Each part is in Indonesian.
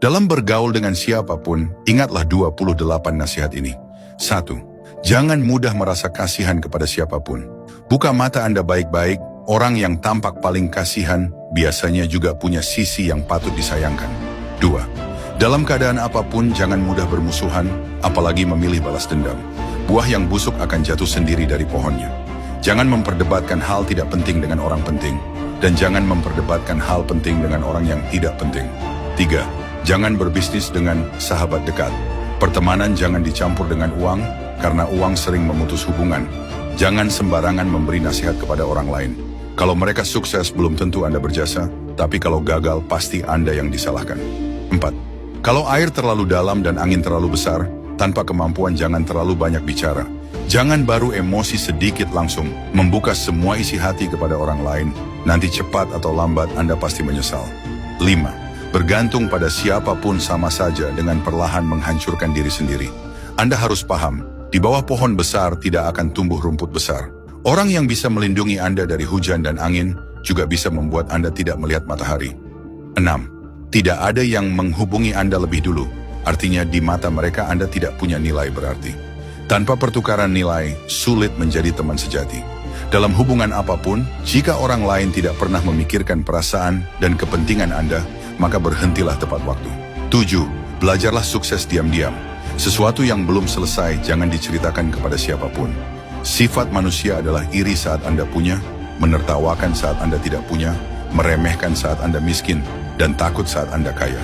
Dalam bergaul dengan siapapun, ingatlah 28 nasihat ini. 1. Jangan mudah merasa kasihan kepada siapapun. Buka mata Anda baik-baik, orang yang tampak paling kasihan biasanya juga punya sisi yang patut disayangkan. 2. Dalam keadaan apapun, jangan mudah bermusuhan, apalagi memilih balas dendam. Buah yang busuk akan jatuh sendiri dari pohonnya. Jangan memperdebatkan hal tidak penting dengan orang penting, dan jangan memperdebatkan hal penting dengan orang yang tidak penting. 3. Jangan berbisnis dengan sahabat dekat. Pertemanan jangan dicampur dengan uang, karena uang sering memutus hubungan. Jangan sembarangan memberi nasihat kepada orang lain. Kalau mereka sukses, belum tentu Anda berjasa, tapi kalau gagal, pasti Anda yang disalahkan. 4. Kalau air terlalu dalam dan angin terlalu besar, tanpa kemampuan jangan terlalu banyak bicara. Jangan baru emosi sedikit langsung membuka semua isi hati kepada orang lain. Nanti cepat atau lambat Anda pasti menyesal. 5. Bergantung pada siapapun sama saja dengan perlahan menghancurkan diri sendiri. Anda harus paham, di bawah pohon besar tidak akan tumbuh rumput besar. Orang yang bisa melindungi Anda dari hujan dan angin juga bisa membuat Anda tidak melihat matahari. 6. Tidak ada yang menghubungi Anda lebih dulu. Artinya di mata mereka Anda tidak punya nilai berarti. Tanpa pertukaran nilai, sulit menjadi teman sejati. Dalam hubungan apapun, jika orang lain tidak pernah memikirkan perasaan dan kepentingan Anda, maka berhentilah tepat waktu. 7. Belajarlah sukses diam-diam. Sesuatu yang belum selesai jangan diceritakan kepada siapapun. Sifat manusia adalah iri saat Anda punya, menertawakan saat Anda tidak punya, meremehkan saat Anda miskin, dan takut saat Anda kaya.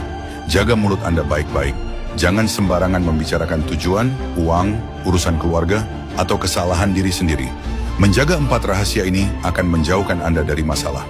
Jaga mulut Anda baik-baik. Jangan sembarangan membicarakan tujuan, uang, urusan keluarga, atau kesalahan diri sendiri. Menjaga 4 rahasia ini akan menjauhkan Anda dari masalah.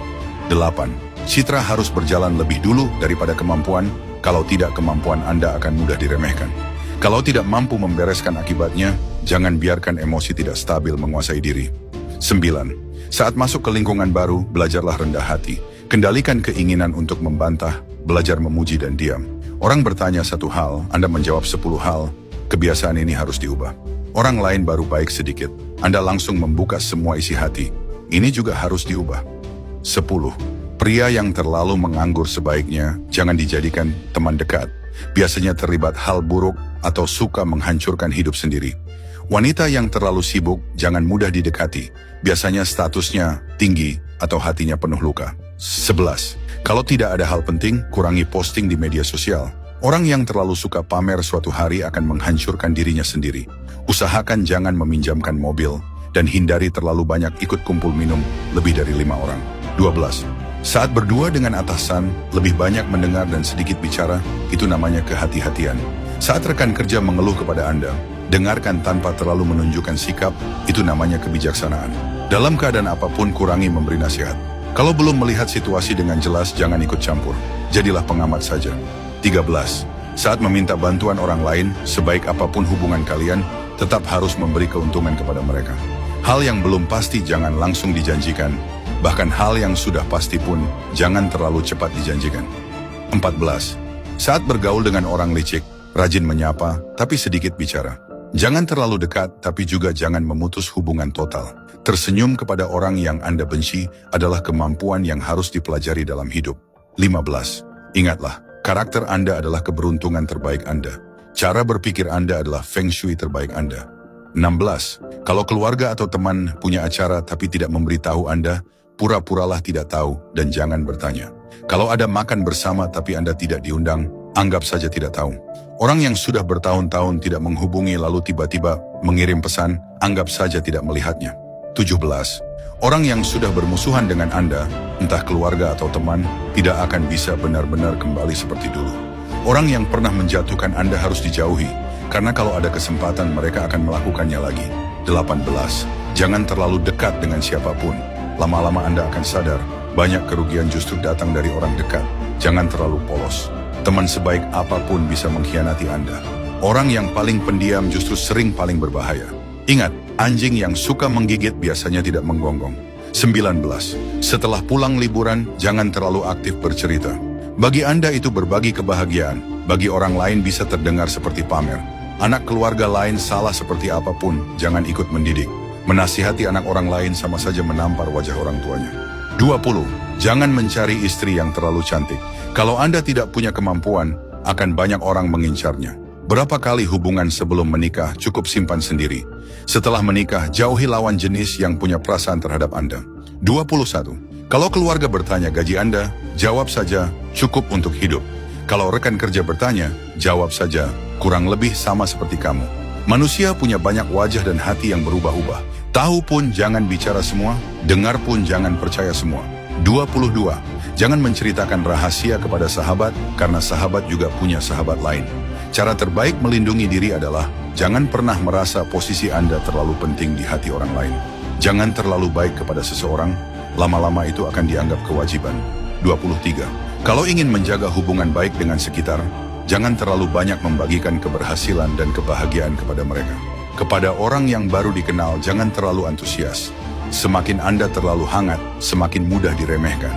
8. Citra harus berjalan lebih dulu daripada kemampuan, kalau tidak kemampuan Anda akan mudah diremehkan. Kalau tidak mampu membereskan akibatnya, jangan biarkan emosi tidak stabil menguasai diri. 9. Saat masuk ke lingkungan baru, belajarlah rendah hati. Kendalikan keinginan untuk membantah, belajar memuji dan diam. Orang bertanya satu hal, Anda menjawab 10 hal. Kebiasaan ini harus diubah. Orang lain baru baik sedikit, Anda langsung membuka semua isi hati. Ini juga harus diubah. 10. Pria yang terlalu menganggur sebaiknya jangan dijadikan teman dekat. Biasanya terlibat hal buruk atau suka menghancurkan hidup sendiri. Wanita yang terlalu sibuk jangan mudah didekati. Biasanya statusnya tinggi atau hatinya penuh luka. 11. Kalau tidak ada hal penting, kurangi posting di media sosial. Orang yang terlalu suka pamer suatu hari akan menghancurkan dirinya sendiri. Usahakan jangan meminjamkan mobil, dan hindari terlalu banyak ikut kumpul minum lebih dari 5 orang. 12. Saat berdua dengan atasan, lebih banyak mendengar dan sedikit bicara, itu namanya kehati-hatian. Saat rekan kerja mengeluh kepada Anda, dengarkan tanpa terlalu menunjukkan sikap, itu namanya kebijaksanaan. Dalam keadaan apapun, kurangi memberi nasihat. Kalau belum melihat situasi dengan jelas, jangan ikut campur. Jadilah pengamat saja. 13. Saat meminta bantuan orang lain, sebaik apapun hubungan kalian, tetap harus memberi keuntungan kepada mereka. Hal yang belum pasti jangan langsung dijanjikan. Bahkan hal yang sudah pasti pun, jangan terlalu cepat dijanjikan. 14. Saat bergaul dengan orang licik, rajin menyapa, tapi sedikit bicara. Jangan terlalu dekat, tapi juga jangan memutus hubungan total. Tersenyum kepada orang yang Anda benci adalah kemampuan yang harus dipelajari dalam hidup. 15. Ingatlah, karakter Anda adalah keberuntungan terbaik Anda. Cara berpikir Anda adalah feng shui terbaik Anda. 16. Kalau keluarga atau teman punya acara tapi tidak memberitahu Anda, pura-puralah tidak tahu dan jangan bertanya. Kalau ada makan bersama tapi Anda tidak diundang, anggap saja tidak tahu. Orang yang sudah bertahun-tahun tidak menghubungi lalu tiba-tiba mengirim pesan, anggap saja tidak melihatnya. 17. Orang yang sudah bermusuhan dengan Anda, entah keluarga atau teman, tidak akan bisa benar-benar kembali seperti dulu. Orang yang pernah menjatuhkan Anda harus dijauhi, karena kalau ada kesempatan mereka akan melakukannya lagi. 18. Jangan terlalu dekat dengan siapapun. Lama-lama Anda akan sadar, banyak kerugian justru datang dari orang dekat. Jangan terlalu polos. Teman sebaik apapun bisa mengkhianati Anda. Orang yang paling pendiam justru sering paling berbahaya. Ingat, anjing yang suka menggigit biasanya tidak menggonggong. 19. Setelah pulang liburan, jangan terlalu aktif bercerita. Bagi Anda itu berbagi kebahagiaan, bagi orang lain bisa terdengar seperti pamer. Anak keluarga lain salah seperti apapun, jangan ikut mendidik. Menasihati anak orang lain sama saja menampar wajah orang tuanya. 20. Jangan mencari istri yang terlalu cantik. Kalau Anda tidak punya kemampuan, akan banyak orang mengincarnya. Berapa kali hubungan sebelum menikah cukup simpan sendiri. Setelah menikah, jauhi lawan jenis yang punya perasaan terhadap Anda. 21. Kalau keluarga bertanya gaji Anda, jawab saja, cukup untuk hidup. Kalau rekan kerja bertanya, jawab saja, kurang lebih sama seperti kamu. Manusia punya banyak wajah dan hati yang berubah-ubah. Tahu pun jangan bicara semua, dengar pun jangan percaya semua. 22. Jangan menceritakan rahasia kepada sahabat, karena sahabat juga punya sahabat lain. Cara terbaik melindungi diri adalah, jangan pernah merasa posisi Anda terlalu penting di hati orang lain. Jangan terlalu baik kepada seseorang, lama-lama itu akan dianggap kewajiban. 23. Kalau ingin menjaga hubungan baik dengan sekitar, jangan terlalu banyak membagikan keberhasilan dan kebahagiaan kepada mereka. Kepada orang yang baru dikenal, jangan terlalu antusias. Semakin Anda terlalu hangat, semakin mudah diremehkan.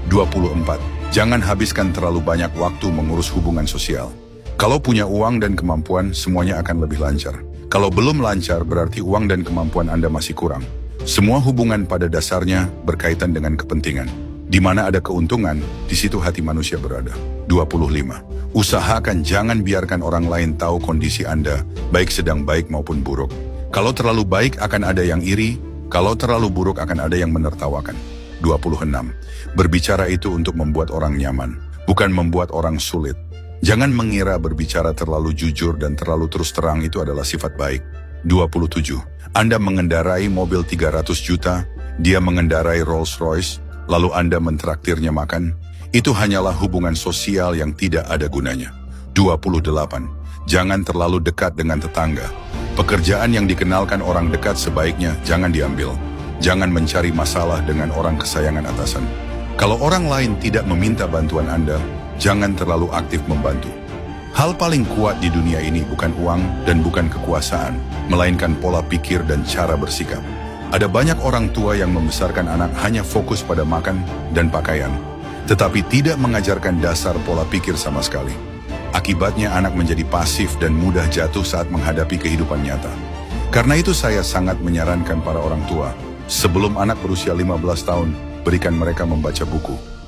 24. Jangan habiskan terlalu banyak waktu mengurus hubungan sosial. Kalau punya uang dan kemampuan, semuanya akan lebih lancar. Kalau belum lancar, berarti uang dan kemampuan Anda masih kurang. Semua hubungan pada dasarnya berkaitan dengan kepentingan. Di mana ada keuntungan, di situ hati manusia berada. 25. Usahakan jangan biarkan orang lain tahu kondisi Anda, baik sedang baik maupun buruk. Kalau terlalu baik akan ada yang iri, kalau terlalu buruk akan ada yang menertawakan. 26. Berbicara itu untuk membuat orang nyaman, bukan membuat orang sulit. Jangan mengira berbicara terlalu jujur dan terlalu terus terang itu adalah sifat baik. 27. Anda mengendarai mobil 300 juta, dia mengendarai Rolls Royce, lalu Anda mentraktirnya makan. Itu hanyalah hubungan sosial yang tidak ada gunanya. 28. Jangan terlalu dekat dengan tetangga. Pekerjaan yang dikenalkan orang dekat sebaiknya jangan diambil. Jangan mencari masalah dengan orang kesayangan atasan. Kalau orang lain tidak meminta bantuan Anda, jangan terlalu aktif membantu. Hal paling kuat di dunia ini bukan uang dan bukan kekuasaan, melainkan pola pikir dan cara bersikap. Ada banyak orang tua yang membesarkan anak hanya fokus pada makan dan pakaian, tetapi tidak mengajarkan dasar pola pikir sama sekali. Akibatnya anak menjadi pasif dan mudah jatuh saat menghadapi kehidupan nyata. Karena itu saya sangat menyarankan para orang tua, sebelum anak berusia 15 tahun, berikan mereka membaca buku.